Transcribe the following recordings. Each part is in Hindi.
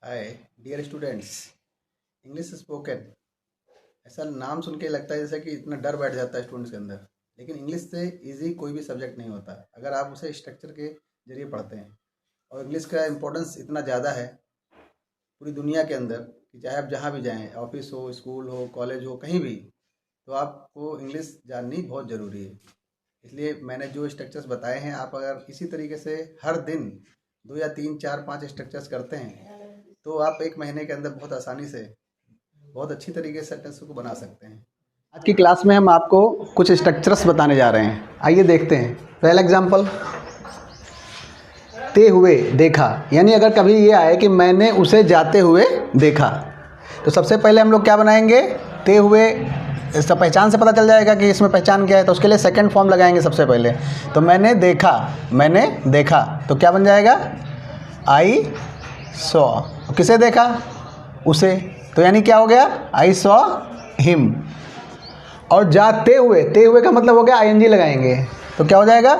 हाय डियर स्टूडेंट्स, इंग्लिश स्पोकन। ऐसा नाम सुन के लगता है जैसे कि इतना डर बैठ जाता है स्टूडेंट्स के अंदर, लेकिन इंग्लिश से इजी कोई भी सब्जेक्ट नहीं होता अगर आप उसे स्ट्रक्चर के जरिए पढ़ते हैं। और इंग्लिश का इम्पोर्टेंस इतना ज़्यादा है पूरी दुनिया के अंदर कि चाहे आप जहाँ भी जाएँ, ऑफिस हो, स्कूल हो, कॉलेज हो, कहीं भी, तो आपको इंग्लिश जाननी बहुत ज़रूरी है। इसलिए मैंने जो स्ट्रक्चर्स बताए हैं, आप अगर इसी तरीके से हर दिन 2 या 3, 4, 5 स्ट्रक्चर्स करते हैं तो आप 1 महीने के अंदर बहुत आसानी से बहुत अच्छी तरीके से सेंटेंस को बना सकते हैं। आज की क्लास में हम आपको कुछ स्ट्रक्चर्स बताने जा रहे हैं। आइए देखते हैं। पहला एग्जाम्पल, ते हुए देखा। यानी अगर कभी ये आए कि मैंने उसे जाते हुए देखा, तो सबसे पहले हम लोग क्या बनाएंगे? ते हुए। इसका पहचान से पता चल जाएगा कि इसमें पहचान क्या है, तो उसके लिए सेकंड फॉर्म लगाएंगे सबसे पहले। तो मैंने देखा, मैंने देखा, तो क्या बन जाएगा? I saw. किसे देखा? उसे। तो यानी क्या हो गया? I saw him. और जाते हुए, ते हुए का मतलब हो गया आईएनजी लगाएंगे, तो क्या हो जाएगा?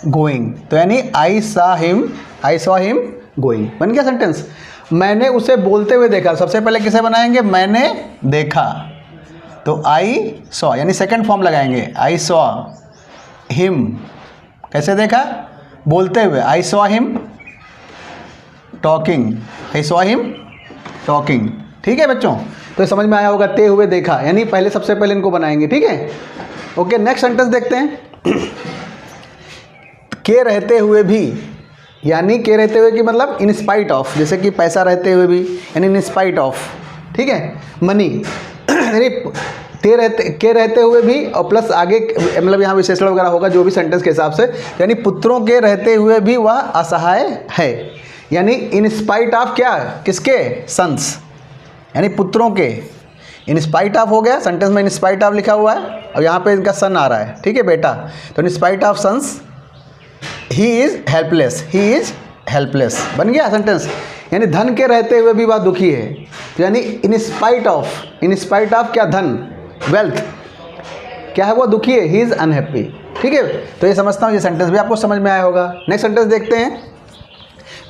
गोइंग। तो यानी I saw him, I saw him going. बन गया सेंटेंस। मैंने उसे बोलते हुए देखा। सबसे पहले किसे बनाएंगे? मैंने देखा, तो आई सॉ, यानी सेकंड फॉर्म लगाएंगे। I saw him. कैसे देखा? बोलते हुए। I saw him talking, I saw him talking. ठीक है बच्चों, तो समझ में आया होगा। ते हुए देखा, यानी पहले सबसे पहले इनको बनाएंगे। ठीक है, ओके। नेक्स्ट सेंटेंस देखते हैं। के रहते हुए भी, यानी के रहते हुए की मतलब इन स्पाइट ऑफ, जैसे कि पैसा रहते हुए भी, यानी इन स्पाइट ऑफ। ठीक है, मनी। यानी ते रहते, के रहते हुए भी, और प्लस आगे मतलब यहाँ विशेषण वगैरह होगा जो भी सेंटेंस के हिसाब से। यानी पुत्रों के रहते हुए भी वह असहाय है। यानी इन स्पाइट ऑफ क्या? किसके? सन्स, यानी पुत्रों के। इन स्पाइट ऑफ हो गया, सेंटेंस में इन स्पाइट ऑफ लिखा हुआ है, और यहाँ पे इनका सन आ रहा है। ठीक है बेटा, तो in spite of sons he is helpless, he is helpless. बन गया सेंटेंस। यानी धन के रहते हुए भी वह दुखी है। तो यानी इन spite of, in spite of क्या? धन, वेल्थ, क्या है? वो दुखी है, ही इज़ अनहैप्पी। ठीक है, तो ये समझता हूँ ये सेंटेंस भी आपको समझ में आया होगा। नेक्स्ट सेंटेंस देखते हैं।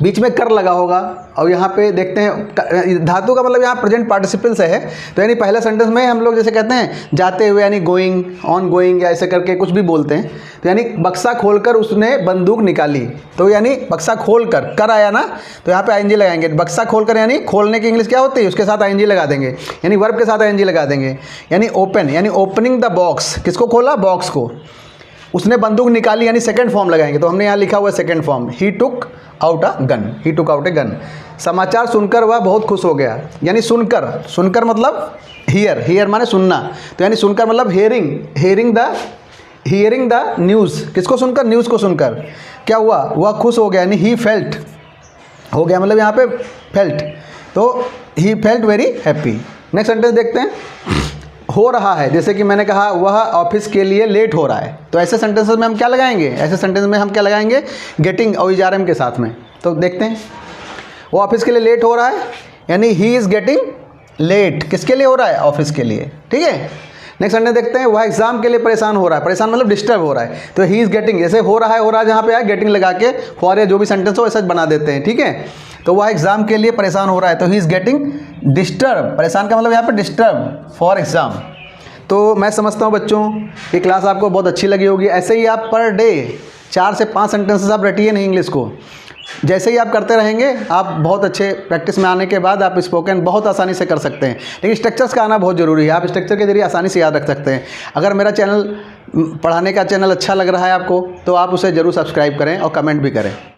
बीच में कर लगा होगा, और यहाँ पे देखते हैं धातु का मतलब यहाँ प्रेजेंट पार्टिसिपल से है। तो यानी पहले सेंटेंस में हम लोग जैसे कहते हैं जाते हुए, यानी गोइंग, ऑन गोइंग, या ऐसे करके कुछ भी बोलते हैं। तो यानी बक्सा खोलकर उसने बंदूक निकाली। तो यानी बक्सा खोलकर, कर आया ना, तो यहाँ पे आईएनजी लगाएंगे। बक्सा खोलकर यानी खोलने की इंग्लिश क्या होती है? उसके साथ आईएनजी लगा देंगे, यानी वर्ब के साथ आईएनजी लगा देंगे। यानी ओपन, यानी ओपनिंग द बॉक्स। किसको खोला? बॉक्स को। उसने बंदूक निकाली, यानी सेकंड फॉर्म लगाएंगे। तो हमने यहाँ लिखा हुआ है second form, he took out a gun, he took out a gun. समाचार सुनकर वह बहुत खुश हो गया। यानी सुनकर, सुनकर मतलब हियर, हियर माने सुनना। तो यानी सुनकर मतलब हियरिंग, हियरिंग द न्यूज़। किसको सुनकर? न्यूज़ को सुनकर। क्या हुआ? वह खुश हो गया, यानी ही फेल्ट हो गया, मतलब यहाँ पे फेल्ट, तो he felt very happy. Next sentence देखते हैं। हो रहा है, जैसे कि मैंने कहा वह ऑफिस के लिए लेट हो रहा है। तो ऐसे सेंटेंसेस में हम क्या लगाएंगे? ऐसे सेंटेंस में हम क्या लगाएंगे? गेटिंग और इजारम के साथ में। तो देखते हैं, वो ऑफिस के लिए लेट हो रहा है, यानी ही इज़ गेटिंग लेट। किसके लिए हो रहा है? ऑफिस के लिए। ठीक है, नेक्स्ट सेंटेंस देखते हैं। वह एग्जाम के लिए परेशान हो रहा है। परेशान मतलब डिस्टर्ब हो रहा है। तो ही इज़ गेटिंग, जैसे हो रहा है जहाँ पे आए गेटिंग लगा के फॉर या जो भी सेंटेंस हो ऐसा बना देते हैं। ठीक है, तो वह एग्जाम के लिए परेशान हो रहा है, तो ही इज़ गेटिंग डिस्टर्ब। परेशान का मतलब यहाँ पे डिस्टर्ब फॉर एग्जाम। तो मैं समझता हूँ बच्चों ये क्लास आपको बहुत अच्छी लगी होगी। ऐसे ही आप पर डे 4 से 5 सेंटेंसेस आप रटिए नहीं इंग्लिश को। जैसे ही आप करते रहेंगे, आप बहुत अच्छे प्रैक्टिस में आने के बाद आप स्पोकन बहुत आसानी से कर सकते हैं। लेकिन स्ट्रक्चर्स का आना बहुत ज़रूरी है। आप स्ट्रक्चर के जरिए आसानी से याद रख सकते हैं। अगर मेरा चैनल, पढ़ाने का चैनल अच्छा लग रहा है आपको, तो आप उसे ज़रूर सब्सक्राइब करें और कमेंट भी करें।